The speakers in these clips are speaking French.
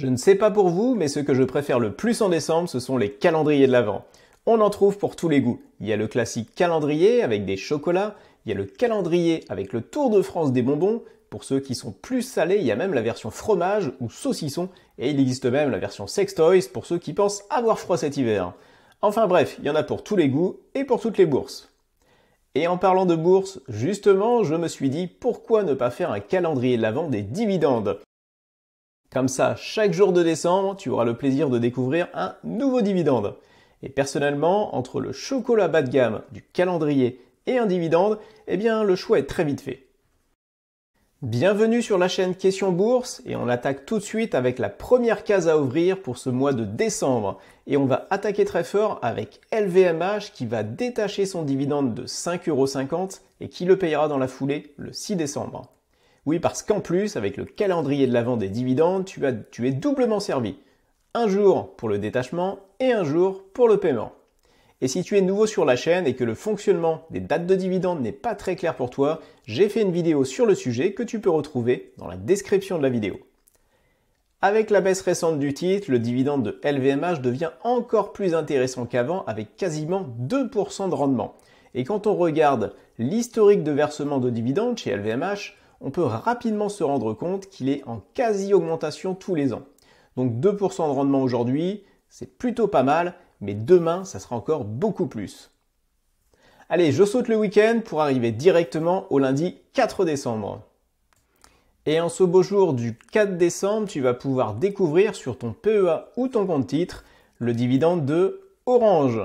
Je ne sais pas pour vous, mais ce que je préfère le plus en décembre, ce sont les calendriers de l'Avent. On en trouve pour tous les goûts. Il y a le classique calendrier avec des chocolats, il y a le calendrier avec le Tour de France des bonbons. Pour ceux qui sont plus salés, il y a même la version fromage ou saucisson, et il existe même la version sextoys pour ceux qui pensent avoir froid cet hiver. Enfin bref, il y en a pour tous les goûts et pour toutes les bourses. Et en parlant de bourse, justement, je me suis dit pourquoi ne pas faire un calendrier de l'Avent des dividendes. Comme ça, chaque jour de décembre, tu auras le plaisir de découvrir un nouveau dividende. Et personnellement, entre le chocolat bas de gamme, du calendrier et un dividende, eh bien le choix est très vite fait. Bienvenue sur la chaîne Question Bourse et on attaque tout de suite avec la première case à ouvrir pour ce mois de décembre. Et on va attaquer très fort avec LVMH qui va détacher son dividende de 5,50 € et qui le payera dans la foulée le 6 décembre. Oui, parce qu'en plus, avec le calendrier de l'Avent des dividendes, tu es doublement servi. Un jour pour le détachement et un jour pour le paiement. Et si tu es nouveau sur la chaîne et que le fonctionnement des dates de dividendes n'est pas très clair pour toi, j'ai fait une vidéo sur le sujet que tu peux retrouver dans la description de la vidéo. Avec la baisse récente du titre, le dividende de LVMH devient encore plus intéressant qu'avant avec quasiment 2% de rendement. Et quand on regarde l'historique de versement de dividendes chez LVMH, on peut rapidement se rendre compte qu'il est en quasi-augmentation tous les ans. Donc 2% de rendement aujourd'hui, c'est plutôt pas mal, mais demain, ça sera encore beaucoup plus. Allez, je saute le week-end pour arriver directement au lundi 4 décembre. Et en ce beau jour du 4 décembre, tu vas pouvoir découvrir sur ton PEA ou ton compte titre le dividende de Orange.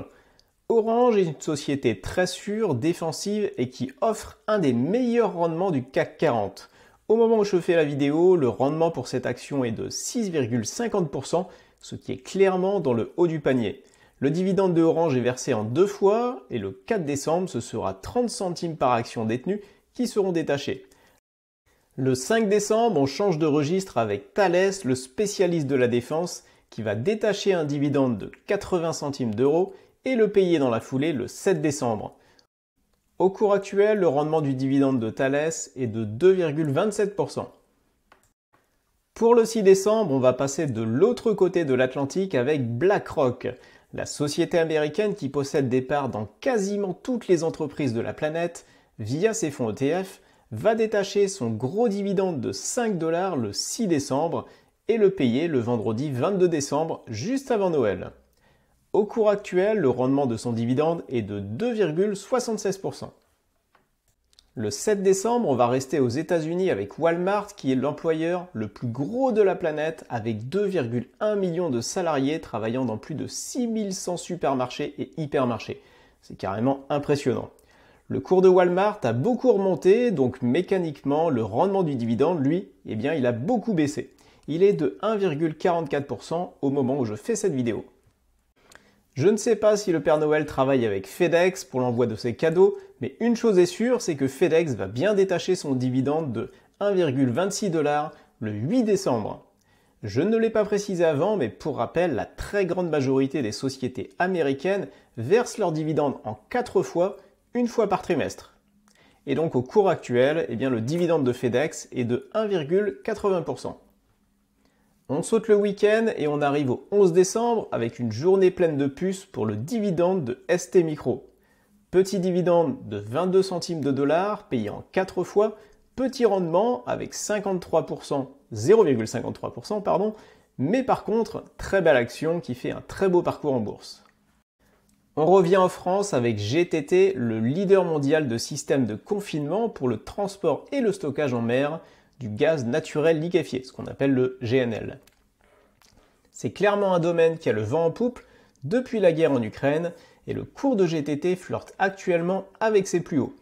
Orange est une société très sûre, défensive et qui offre un des meilleurs rendements du CAC 40. Au moment où je fais la vidéo, le rendement pour cette action est de 6,50%, ce qui est clairement dans le haut du panier. Le dividende de Orange est versé en 2 fois et le 4 décembre, ce sera 30 centimes par action détenue qui seront détachés. Le 5 décembre, on change de registre avec Thales, le spécialiste de la défense, qui va détacher un dividende de 80 centimes d'euros et le payer dans la foulée le 7 décembre. Au cours actuel, le rendement du dividende de Thales est de 2,27%. Pour le 6 décembre, on va passer de l'autre côté de l'Atlantique avec BlackRock, la société américaine qui possède des parts dans quasiment toutes les entreprises de la planète via ses fonds ETF, va détacher son gros dividende de 5 $ le 6 décembre et le payer le vendredi 22 décembre, juste avant Noël. Au cours actuel, le rendement de son dividende est de 2,76%. Le 7 décembre, on va rester aux États-Unis avec Walmart qui est l'employeur le plus gros de la planète avec 2,1 millions de salariés travaillant dans plus de 6100 supermarchés et hypermarchés. C'est carrément impressionnant. Le cours de Walmart a beaucoup remonté, donc mécaniquement, le rendement du dividende, lui, eh bien, il a beaucoup baissé. Il est de 1,44% au moment où je fais cette vidéo. Je ne sais pas si le Père Noël travaille avec FedEx pour l'envoi de ses cadeaux, mais une chose est sûre, c'est que FedEx va bien détacher son dividende de 1,26 $ le 8 décembre. Je ne l'ai pas précisé avant, mais pour rappel, la très grande majorité des sociétés américaines versent leurs dividendes en 4 fois, une fois par trimestre. Et donc au cours actuel, eh bien, le dividende de FedEx est de 1,80%. On saute le week-end et on arrive au 11 décembre avec une journée pleine de puces pour le dividende de ST Micro. Petit dividende de 22 centimes de dollars payé en 4 fois, petit rendement avec 0,53%, pardon, mais par contre, très belle action qui fait un très beau parcours en bourse. On revient en France avec GTT, le leader mondial de systèmes de confinement pour le transport et le stockage en mer du gaz naturel liquéfié, ce qu'on appelle le GNL. C'est clairement un domaine qui a le vent en poupe depuis la guerre en Ukraine et le cours de GTT flirte actuellement avec ses plus hauts.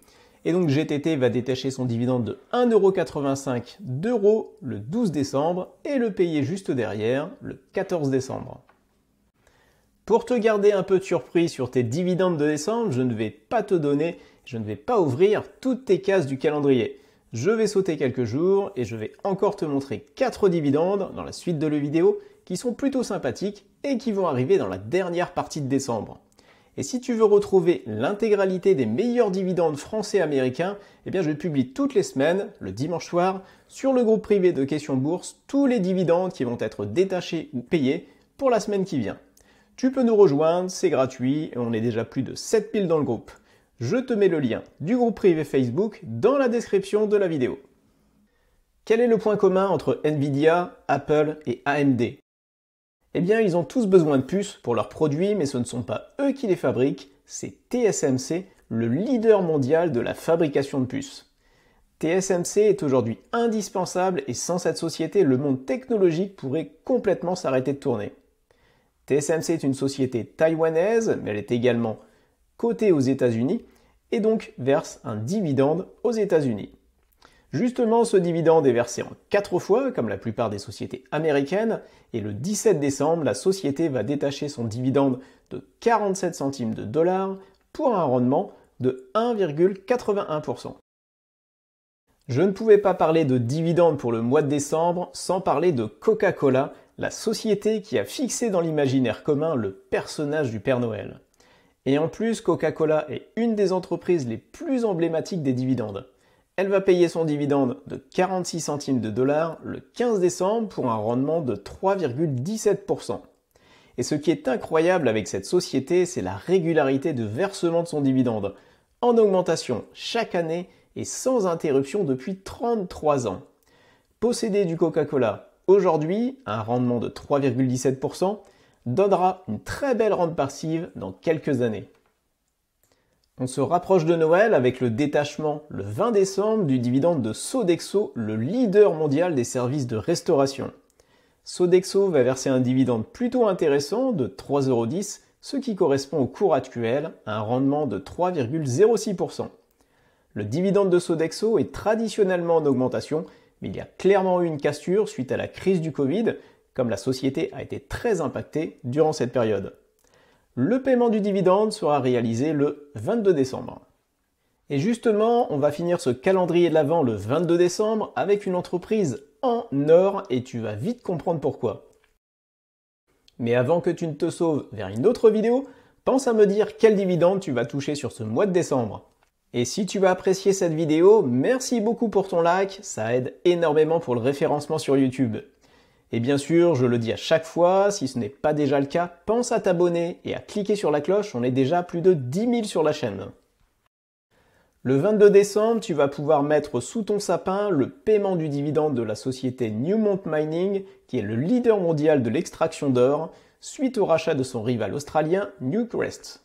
Et donc GTT va détacher son dividende de 1,85 € le 12 décembre et le payer juste derrière le 14 décembre. Pour te garder un peu de surprise sur tes dividendes de décembre, je ne vais pas ouvrir toutes tes cases du calendrier. Je vais sauter quelques jours et je vais encore te montrer 4 dividendes dans la suite de la vidéo qui sont plutôt sympathiques et qui vont arriver dans la dernière partie de décembre. Et si tu veux retrouver l'intégralité des meilleurs dividendes français et américains, eh bien je publie toutes les semaines, le dimanche soir, sur le groupe privé de Questions Bourse, tous les dividendes qui vont être détachés ou payés pour la semaine qui vient. Tu peux nous rejoindre, c'est gratuit et on est déjà plus de 7000 dans le groupe. Je te mets le lien du groupe privé Facebook dans la description de la vidéo. Quel est le point commun entre Nvidia, Apple et AMD ? Eh bien, ils ont tous besoin de puces pour leurs produits, mais ce ne sont pas eux qui les fabriquent, c'est TSMC, le leader mondial de la fabrication de puces. TSMC est aujourd'hui indispensable et sans cette société, le monde technologique pourrait complètement s'arrêter de tourner. TSMC est une société taïwanaise, mais elle est également cotée aux États-Unis et donc verse un dividende aux États-Unis. Justement, ce dividende est versé en 4 fois, comme la plupart des sociétés américaines, et le 17 décembre, la société va détacher son dividende de 47 centimes de dollars pour un rendement de 1,81%. Je ne pouvais pas parler de dividende pour le mois de décembre sans parler de Coca-Cola, la société qui a fixé dans l'imaginaire commun le personnage du Père Noël. Et en plus, Coca-Cola est une des entreprises les plus emblématiques des dividendes. Elle va payer son dividende de 46 centimes de dollars le 15 décembre pour un rendement de 3,17%. Et ce qui est incroyable avec cette société, c'est la régularité de versement de son dividende, en augmentation chaque année et sans interruption depuis 33 ans. Posséder du Coca-Cola aujourd'hui, un rendement de 3,17%, donnera une très belle rente passive dans quelques années. On se rapproche de Noël avec le détachement le 20 décembre du dividende de Sodexo, le leader mondial des services de restauration. Sodexo va verser un dividende plutôt intéressant de 3,10 €, ce qui correspond au cours actuel à un rendement de 3,06%. Le dividende de Sodexo est traditionnellement en augmentation, mais il y a clairement eu une cassure suite à la crise du Covid, comme la société a été très impactée durant cette période. Le paiement du dividende sera réalisé le 22 décembre. Et justement, on va finir ce calendrier de l'Avent le 22 décembre avec une entreprise en or et tu vas vite comprendre pourquoi. Mais avant que tu ne te sauves vers une autre vidéo, pense à me dire quel dividende tu vas toucher sur ce mois de décembre. Et si tu as apprécié cette vidéo, merci beaucoup pour ton like, ça aide énormément pour le référencement sur YouTube. Et bien sûr, je le dis à chaque fois, si ce n'est pas déjà le cas, pense à t'abonner et à cliquer sur la cloche, on est déjà plus de 10 000 sur la chaîne. Le 22 décembre, tu vas pouvoir mettre sous ton sapin le paiement du dividende de la société Newmont Mining, qui est le leader mondial de l'extraction d'or, suite au rachat de son rival australien Newcrest.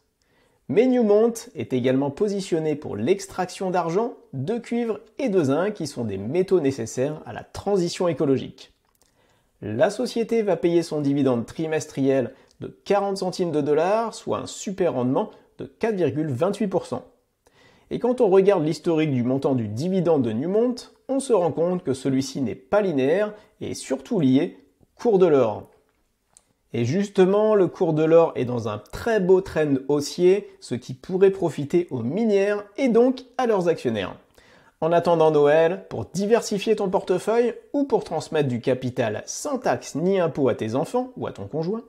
Mais Newmont est également positionné pour l'extraction d'argent, de cuivre et de zinc, qui sont des métaux nécessaires à la transition écologique. La société va payer son dividende trimestriel de 40 centimes de dollars, soit un super rendement de 4,28%. Et quand on regarde l'historique du montant du dividende de Newmont, on se rend compte que celui-ci n'est pas linéaire et est surtout lié au cours de l'or. Et justement, le cours de l'or est dans un très beau trend haussier, ce qui pourrait profiter aux minières et donc à leurs actionnaires. En attendant Noël, pour diversifier ton portefeuille ou pour transmettre du capital sans taxe ni impôt à tes enfants ou à ton conjoint,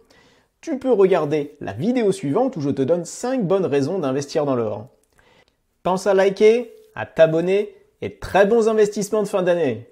tu peux regarder la vidéo suivante où je te donne 5 bonnes raisons d'investir dans l'or. Pense à liker, à t'abonner et très bons investissements de fin d'année.